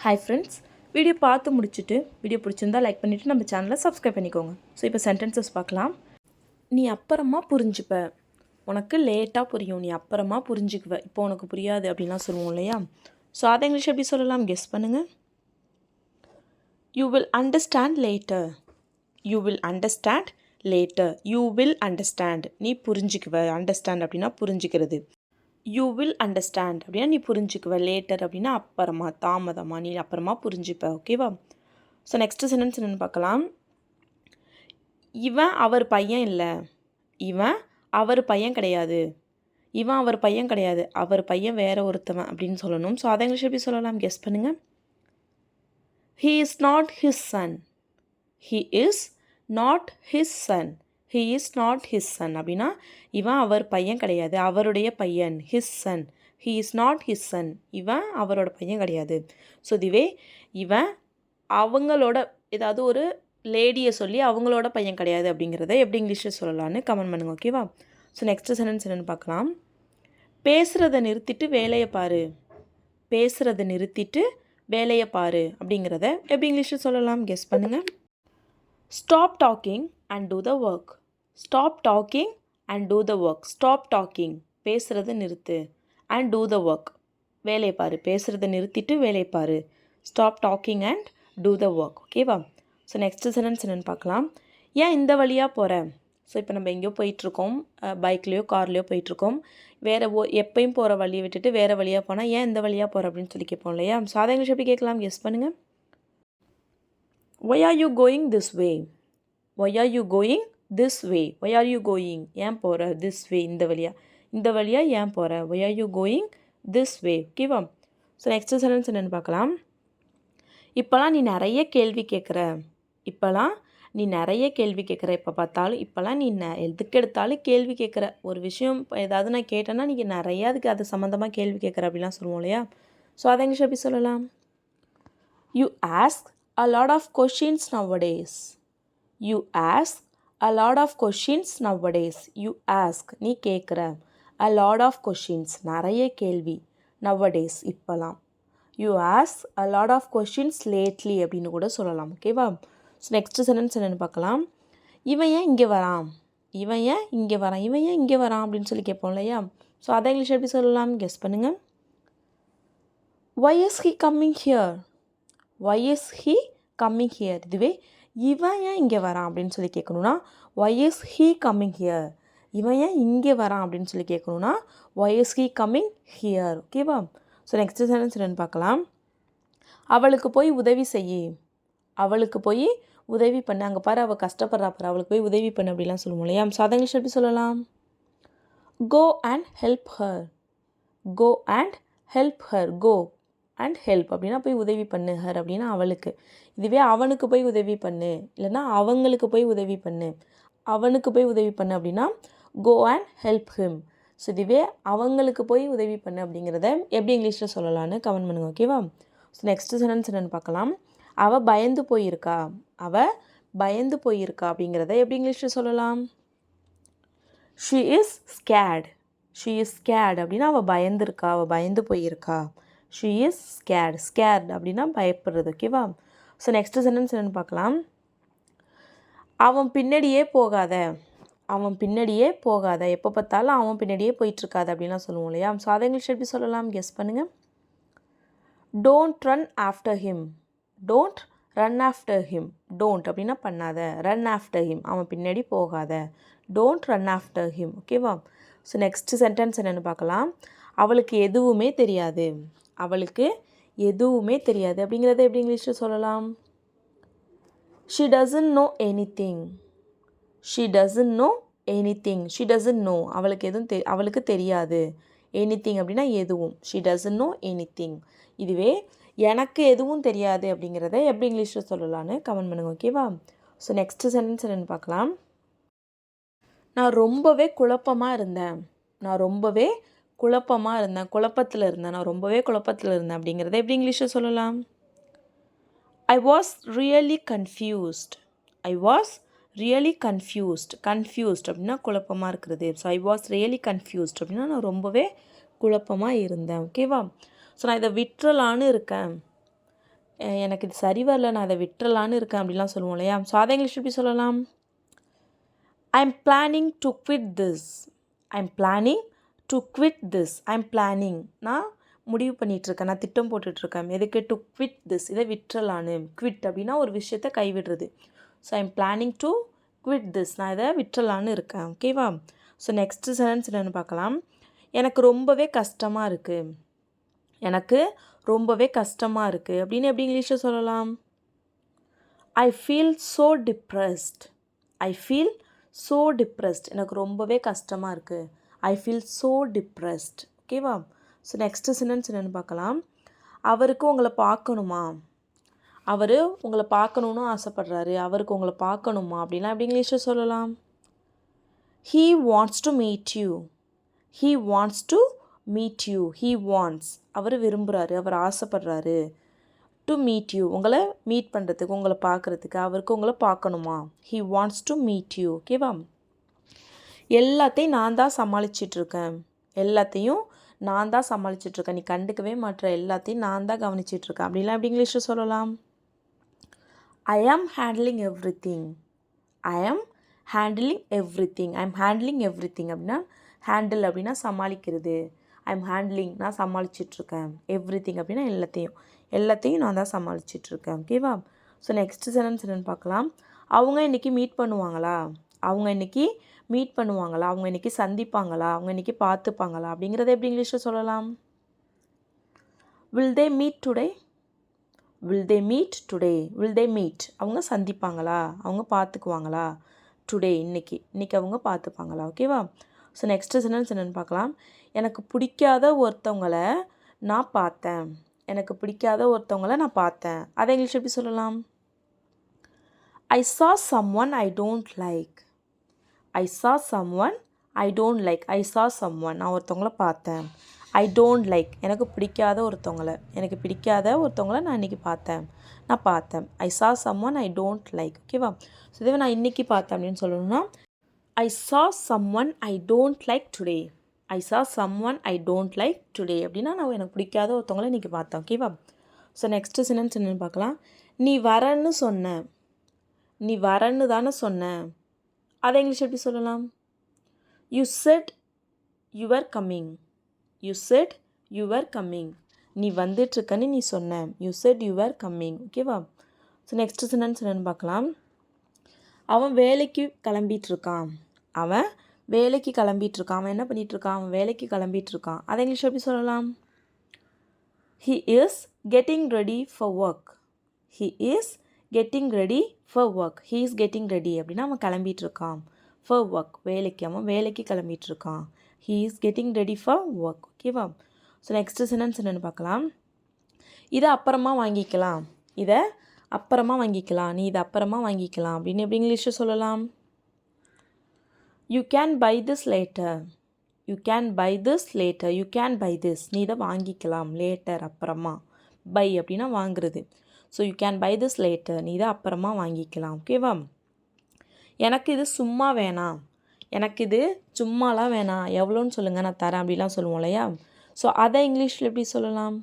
Hi friends, video பார்த்து முடிச்சுட்டு video பிடிச்சிருந்தா லைக் பண்ணிவிட்டு நம்ம சேனலை சப்ஸ்கிரைப் பண்ணிக்கோங்க. ஸோ இப்போ சென்டென்சஸ் பார்க்கலாம். நீ அப்புறமா புரிஞ்சுப்ப, உனக்கு லேட்டாக புரியும், நீ அப்புறமா புரிஞ்சுக்குவ, இப்போ உனக்கு புரியாது அப்படின்லாம் சொல்லுவோம் இல்லையா? ஸோ அதை இங்கிலீஷ் எப்படி சொல்லலாம், கெஸ் பண்ணுங்கள். You will understand later. You will understand later. You will understand, நீ புரிஞ்சுக்குவ. அண்டர்ஸ்டாண்ட் அப்படின்னா புரிஞ்சுக்கிறது. யூ வில் அண்டர்ஸ்டாண்ட் அப்படின்னா நீ புரிஞ்சுக்குவ. லேட்டர் அப்படின்னா அப்புறமா, தாமதமாக, நீ அப்புறமா புரிஞ்சுப்ப. ஓகேவா? ஸோ நெக்ஸ்ட்டு சென்டென்ஸ் என்னென்னு பார்க்கலாம். இவன் அவர் பையன் இல்லை. இவன் அவர் பையன் கிடையாது. இவன் அவர் பையன் கிடையாது, அவர் பையன் வேற ஒருத்தவன் அப்படின்னு சொல்லணும். ஸோ அதை இங்கிலீஷ் எப்படி சொல்லலாம், கெஸ் பண்ணுங்கள். He is not his son. He is not his son. He is not his son அப்படின்னா இவன் அவர் பையன் கிடையாது, அவருடைய பையன். His son. He is not his son, இவன் அவரோட பையன் கிடையாது. ஸோ இதுவே இவன் அவங்களோட ஏதாவது ஒரு லேடியை சொல்லி அவங்களோட பையன் கிடையாது அப்படிங்கிறத எப்படி இங்கிலீஷில் சொல்லலான்னு கமெண்ட் பண்ணுங்கள். ஓகேவா? ஸோ நெக்ஸ்ட்டு சென்டென்ஸ் என்னென்னு பார்க்கலாம். பேசுகிறத நிறுத்திட்டு வேலையை பாரு. பேசுகிறத நிறுத்திட்டு வேலையை பாரு அப்படிங்கிறத எப்படி இங்கிலீஷில் சொல்லலாம், கெஸ் பண்ணுங்கள். Stop talking and do the work. Stop talking and do the work. Stop talking, பேசுகிறத நிறுத்து. அண்ட் டூ த ஒர்க், வேலையை பாரு. பேசுகிறத நிறுத்திட்டு வேலையை பாரு. Stop talking and do the work. ஓகேவா? ஸோ நெக்ஸ்ட் சென்டென்ஸ் என்னென்னு பார்க்கலாம். ஏன் இந்த வழியாக போகிற? ஸோ இப்போ நம்ம எங்கேயோ போயிட்டுருக்கோம், பைக்லேயோ கார்லேயோ போயிட்டுருக்கோம். வேறு எப்பயும் போகிற வழியை விட்டுட்டு வேறு வழியாக போனால் ஏன் இந்த வழியாக போகிற அப்படின்னு சொல்லி கேட்போம் இல்லையா? ஸோ அதை இங்கிலீஷ் எப்படி கேட்கலாம், கெஸ் பண்ணுங்கள். Why are you going this way? Why are you going this way. Why are you going, ஏன் போகிற. திஸ் வே, இந்த வழியாக. இந்த வழியாக ஏன் போகிற. Why are you going this way. ஓகேவா? ஸோ நெக்ஸ்ட் சென்டென்ஸ் என்னென்னு பார்க்கலாம். இப்போலாம் நீ நிறைய கேள்வி கேட்குற. இப்போலாம் நீ நிறைய கேள்வி கேட்குற. எப்போ பார்த்தாலும் இப்போலாம் நீ எதுக்கு எடுத்தாலும் கேள்வி கேட்குற. ஒரு விஷயம் ஏதாவது நான் கேட்டேன்னா நீங்கள் நிறையா அதுக்கு அது சம்மந்தமாக கேள்வி கேட்குற அப்படிலாம் சொல்லுவோம் இல்லையா? ஸோ அதை இங்கிலீஷ் எப்படி சொல்லலாம். You ask a lot of questions nowadays. You ask a lot of questions nowadays. You ask, நீ கேட்குற. a lot of questions, நிறைய கேள்வி. nowadays, இப்போலாம். You ask a lot of questions lately அப்படின்னு கூட சொல்லலாம். ஓகேவா? ஸோ நெக்ஸ்ட் சென்டென்ஸ் என்னென்னு பார்க்கலாம். இவன் ஏன் இங்கே வரான்? இவன் ஏன் இங்கே வரான்? இவன் ஏன் இங்கே வரான் அப்படின்னு சொல்லி கேட்போம் இல்லையா? ஸோ அதை இங்கிலீஷ் எப்படி சொல்லலாம், கெஸ் பண்ணுங்கள். Why is he coming here? Why is he coming here? இதுவே இவன் ஏன் இங்கே வரான் அப்படின்னு சொல்லி கேட்கணுன்னா why is he coming here? இவன் ஏன் இங்கே வரான் அப்படின்னு சொல்லி கேட்கணுன்னா why is he coming here? ஓகேவா? ஸோ நெக்ஸ்ட் சென்டென்ஸ் என்னென்னு பார்க்கலாம். அவளுக்கு போய் உதவி செய். அவளுக்கு போய் உதவி பண்ணு. அங்கே பாரு, அவள் கஷ்டப்படுறா பாரு, அவளுக்கு போய் உதவி பண்ணு அப்படிலாம் சொல்லுவோம் இல்லையா? ஸோ அதை இங்கிலீஷ் எப்படி சொல்லலாம். Go and help her. Go and help her. Go and help அப்படின்னா போய் உதவி பண்ணு. ஹர் அப்படின்னா அவளுக்கு. இதுவே அவனுக்கு போய் உதவி பண்ணு, இல்லைன்னா அவங்களுக்கு போய் உதவி பண்ணு. அவனுக்கு போய் உதவி பண்ணு அப்படின்னா go and help him. So இதுவே அவங்களுக்கு போய் உதவி பண்ணு அப்படிங்கிறத எப்படி இங்கிலீஷில் சொல்லலான்னு கமெண்ட் பண்ணுங்க. ஓகேவா? ஸோ நெக்ஸ்ட் சென்டென்ஸ் என்னென்னு பார்க்கலாம். அவள் பயந்து போயிருக்கா. அவள் பயந்து போயிருக்கா அப்படிங்கிறத எப்படி இங்கிலீஷில் சொல்லலாம். She is scared. She is scared அப்படின்னா அவள் பயந்துருக்கா, அவள் பயந்து போயிருக்கா. She is skate. ஸ்கேட் அப்படின்னா பயப்படுறது. ஓகேவா? ஸோ நெக்ஸ்ட் சென்டென்ஸ் என்னென்னு பார்க்கலாம். அவன் பின்னாடியே போகாத. அவன் பின்னாடியே போகாத. எப்போ பார்த்தாலும் அவன் பின்னாடியே போயிட்டுருக்காது அப்படின்லாம் சொல்லுவோம் இல்லையா? ஸோ அதை இங்கிலீஷ் எப்படி சொல்லலாம், கெஸ் பண்ணுங்கள். Don't run after him. Don't run after him. Don't அப்படின்னா பண்ணாத. ரன் ஆஃப்டர் ஹிம், அவன் பின்னாடி போகாத. Don't run after him. ஓகேவா? ஸோ நெக்ஸ்ட் சென்டென்ஸ் என்னென்னு பார்க்கலாம். அவளுக்கு எதுவுமே தெரியாது. அவளுக்கு எதுவுமே தெரியாது அப்படிங்கிறத எப்படி இங்கிலீஷில் சொல்லலாம். She doesn't know anything. She doesn't know anything. She doesn't know, அவளுக்கு எதுவும் அவளுக்கு தெரியாது. எனிதிங் அப்படின்னா எதுவும். She doesn't know anything. இதுவே எனக்கு எதுவும் தெரியாது அப்படிங்கிறத எப்படி இங்கிலீஷில் சொல்லலான்னு கமெண்ட் பண்ணுங்கள். ஓகேவா? ஸோ நெக்ஸ்ட் சென்டென்ஸ் என்னென்னு பார்க்கலாம். நான் ரொம்பவே குழப்பமாக இருந்தேன். நான் ரொம்பவே குழப்பமாக இருந்தேன். குழப்பத்தில் இருந்தேன். நான் ரொம்பவே குழப்பத்தில் இருந்தேன் அப்படிங்கிறத எப்படி இங்கிலீஷில் சொல்லலாம். I was really confused. I was really confused. Confused அப்படின்னா குழப்பமாக இருக்கிறது. So I was really confused அப்படின்னா நான் ரொம்பவே குழப்பமாக இருந்தேன். ஓகேவா? ஸோ நான் இதை விட்டுறலான்னு இருக்கேன். எனக்கு இது சரி வரல, நான் அதை விட்டுறலான்னு இருக்கேன் அப்படிலாம் சொல்லுவோம் இல்லையா? ஸோ அதை இங்கிலீஷ் எப்படி சொல்லலாம்? I'm planning to quit this. I'm planning to quit this. I'm planning, நான் முடிவு பண்ணிகிட்ருக்கேன், நான் திட்டம் போட்டுட்ருக்கேன். எதுக்கு? டு குவிட் திஸ், இதை விட்டுறலான்னு. குவிட் அப்படின்னா ஒரு விஷயத்தை கைவிடுறது. So I'm planning to quit this, நான் இதை விட்டுறலான்னு இருக்கேன். ஓகேவா? ஸோ நெக்ஸ்ட்டு சென்டென்ஸ் என்னென்னு பார்க்கலாம். எனக்கு ரொம்பவே கஷ்டமாக இருக்குது. எனக்கு ரொம்பவே கஷ்டமாக இருக்குது அப்படின்னு எப்படி இங்கிலீஷில் சொல்லலாம்? I feel so depressed. I feel so depressed. எனக்கு ரொம்பவே கஷ்டமாக இருக்குது. I feel so depressed. ஓகேவா? ஸோ நெக்ஸ்ட்டு சென்டென்ஸ் என்னென்னு பார்க்கலாம். அவருக்கு உங்களை பார்க்கணுமா? அவர் உங்களை பார்க்கணுன்னு ஆசைப்படுறாரு. அவருக்கு உங்களை பார்க்கணுமா அப்படின்னா எப்படி இங்கிலீஷில் சொல்லலாம்? He wants to meet you. He wants to meet you. He wants, அவர் விரும்புகிறாரு, அவர் ஆசைப்படுறாரு. டு மீட் யூ, உங்களை மீட் பண்ணுறதுக்கு, உங்களை பார்க்குறதுக்கு, அவருக்கு உங்களை பார்க்கணுமா. He wants to meet you. ஓகேவா? எல்லாத்தையும் நான் தான் சமாளிச்சிட்ருக்கேன். எல்லாத்தையும் நான் தான் சமாளிச்சிட்ருக்கேன். நீ கண்டுக்கவே மாட்டுற, எல்லாத்தையும் நான் தான் கவனிச்சிட்ருக்கேன் அப்படிலாம் எப்படி இங்கிலீஷில் சொல்லலாம்? I am handling everything. I am handling everything. I am handling everything அப்படின்னா ஹேண்டில் அப்படின்னா சமாளிக்கிறது. ஐ எம் ஹேண்ட்லிங், நான் சமாளிச்சிட்ருக்கேன். எவ்ரிதிங் அப்படின்னா எல்லாத்தையும் நான் தான் சமாளிச்சிட்ருக்கேன். ஓகேவா? ஸோ நெக்ஸ்ட்டு சென்டென்ஸ் என்னென்னு பார்க்கலாம். அவங்க இன்றைக்கி மீட் பண்ணுவாங்களா? அவங்க இன்றைக்கி மீட் பண்ணுவாங்களா? அவங்க இன்றைக்கி சந்திப்பாங்களா? அவங்க இன்றைக்கி பார்த்துப்பாங்களா? அப்படிங்கிறத எப்படி இங்கிலீஷில் சொல்லலாம்? Will they meet today. Will they meet today. Will they meet, அவங்க சந்திப்பாங்களா? அவங்க பார்த்துக்குவாங்களா? டுடே, இன்றைக்கி அவங்க பார்த்துப்பாங்களா? ஓகேவா? ஸோ நெக்ஸ்ட்டு சென்டென்ஸ் என்னென்னு பார்க்கலாம். எனக்கு பிடிக்காத ஒருத்தவங்களை நான் பார்த்தேன். எனக்கு பிடிக்காத ஒருத்தவங்களை நான் பார்த்தேன். அதை இங்கிலீஷ் எப்படி சொல்லலாம்? ஐ saw someone I don't like. I saw someone I don't like. I saw someone, நான் ஒருத்தவங்கள பார்த்தேன். ஐ டோன்ட் லைக், எனக்கு பிடிக்காத ஒருத்தவங்களை நான் இன்றைக்கி பார்த்தேன். ஐ saw someone I don't like. ஓகேவா? ஸோ இதுவே நான் இன்றைக்கி பார்த்தேன் அப்படின்னு சொல்லணும்னா ஐ saw someone I don't like today. I saw someone I don't like today அப்படின்னா நான் எனக்கு பிடிக்காத ஒருத்தவங்களை இன்றைக்கி பார்த்தேன். ஓகேவா? ஸோ நெக்ஸ்ட்டு சென்டென்ஸ் என்னென்னு பார்க்கலாம். நீ வரன்னு தானே சொன்ன. அதை இங்கிலீஷ் எப்படி சொல்லலாம்? You said you are coming. You said you are coming. நீ வந்துட்டுருக்கன்னு நீ சொன்ன. You said you are coming. ஓகேவா? ஸோ நெக்ஸ்ட்டு சென்டென்ஸ் என்னென்னு பார்க்கலாம். அவன் வேலைக்கு கிளம்பிகிட்ருக்கான். அவன் என்ன பண்ணிகிட்ருக்கான்? அவன் வேலைக்கு கிளம்பிகிட்ருக்கான். அதை இங்கிலீஷ் எப்படி சொல்லலாம்? He is getting ready for work. He is getting ready for work. He is getting ready அப்படின்னா அவன் கிளம்பிகிட்ருக்கான். ஃபார் ஒர்க், அவன் வேலைக்கு கிளம்பிகிட்ருக்கான். He is getting ready for work. ஓகேவா? ஸோ நெக்ஸ்ட்டு சென்டென்ஸ் என்னென்னு பார்க்கலாம். இதை அப்புறமா வாங்கிக்கலாம். நீ இதை அப்புறமா வாங்கிக்கலாம் அப்படின்னு எப்படி இங்கிலீஷில் சொல்லலாம்? You can buy this later. You can buy this. நீ இதை வாங்கிக்கலாம். லேட்டர், அப்புறமா. பை அப்படின்னா வாங்குறது. So you can buy this later. நீ இதை அப்புறமா வாங்கிக்கலாம். ஓகேவா? எனக்கு இது சும்மாலாம் வேணாம், எவ்வளோன்னு சொல்லுங்கள், நான் தரேன் அப்படிலாம் சொல்லுவோம் இல்லையா? ஸோ அதை இங்கிலீஷில் எப்படி சொல்லலாம்?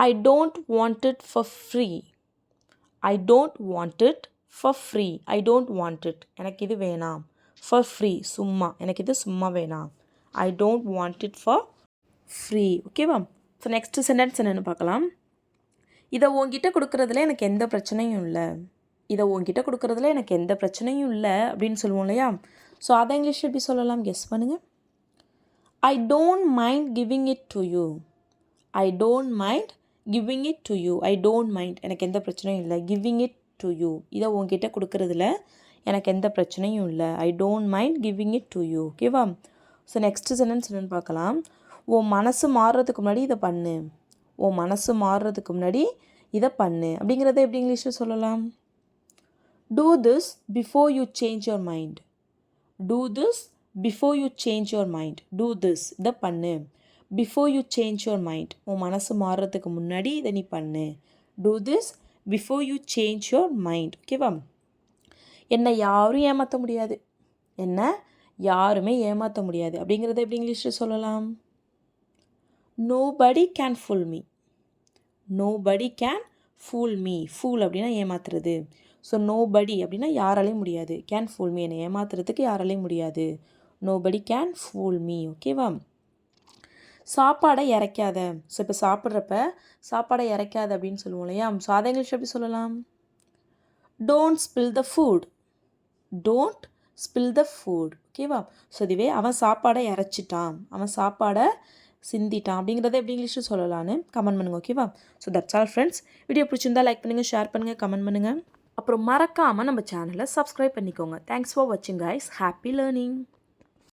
I don't want it for free. I don't want it for free. I don't want it, எனக்கு இது வேணாம். For free, சும்மா, எனக்கு இது சும்மா வேணாம். I don't want it for free. ஓகேவா? ஸோ நெக்ஸ்ட்டு சென்டென்ஸ் என்னென்னு பார்க்கலாம். இதை உங்ககிட்ட கொடுக்குறதுல எனக்கு எந்த பிரச்சனையும் இல்லை அப்படின்னு சொல்லுவோம் இல்லையா? ஸோ அதை இங்கிலீஷ் எப்படி சொல்லலாம்? கெஸ் பண்ணுங்கள். I don't mind giving it to you. I don't mind giving it to you. I don't mind, எனக்கு எந்த பிரச்சனையும் இல்லை. giving it to you, இதை உங்ககிட்ட கொடுக்குறதுல எனக்கு எந்த பிரச்சனையும் இல்லை. I don't mind giving it to you. ஓகேவா? ஸோ நெக்ஸ்ட்டு சென்டென்ஸ் என்னென்னு பார்க்கலாம். உன் மனசு மாறுறதுக்கு முன்னாடி இதை பண்ணு அப்படிங்கிறத எப்படி இங்கிலீஷில் சொல்லலாம்? Do this before you change your mind. Do this before you change your mind. Do this, இதை பண்ணு. Before you change your mind, உன் மனசு மாறுறதுக்கு முன்னாடி இதை நீ பண்ணு. Do this before you change your mind. ஓகேவா? என்னை யாரும் ஏமாற்ற முடியாது அப்படிங்கிறத எப்படி இங்கிலீஷில் சொல்லலாம்? Nobody can fool me. Nobody can fool me. Fool அப்படின்னா ஏமாத்துறது. ஸோ நோபடி அப்படின்னா யாராலையும் முடியாது. கேன் ஃபூல் மீ என்னை ஏமாத்துறதுக்கு யாராலையும் முடியாது. Nobody can fool me. ஓகேவா? சாப்பாடை இறைக்காத. ஸோ இப்போ சாப்பிட்றப்ப சாப்பாடை இறைக்காத அப்படின்னு சொல்லுவோம் இல்லையா? ஸோ அதை இங்கிலீஷ் எப்படி சொல்லலாம்? Don't spill the food. Don't spill the food. ஓகேவா? ஸோ இதுவே அவன் சாப்பாடை இறைச்சிட்டான், அவன் சாப்பாடை சிந்திட்டான் அப்படிங்கிறத எப்படி இங்கிலீஷில் சொல்லலான்னு கமெண்ட் பண்ணுங்கள். ஓகேவா? So that's all friends. Video பிடிச்சிருந்தா லைக் பண்ணுங்கள், ஷேர் பண்ணுங்கள், கமெண்ட் பண்ணுங்கள். அப்புறம் மறக்காமல் நம்ம சேனலை சப்ஸ்கிரைப் பண்ணிக்கோங்க. தேங்க்ஸ் ஃபார் வாட்சிங் கைஸ். Happy learning.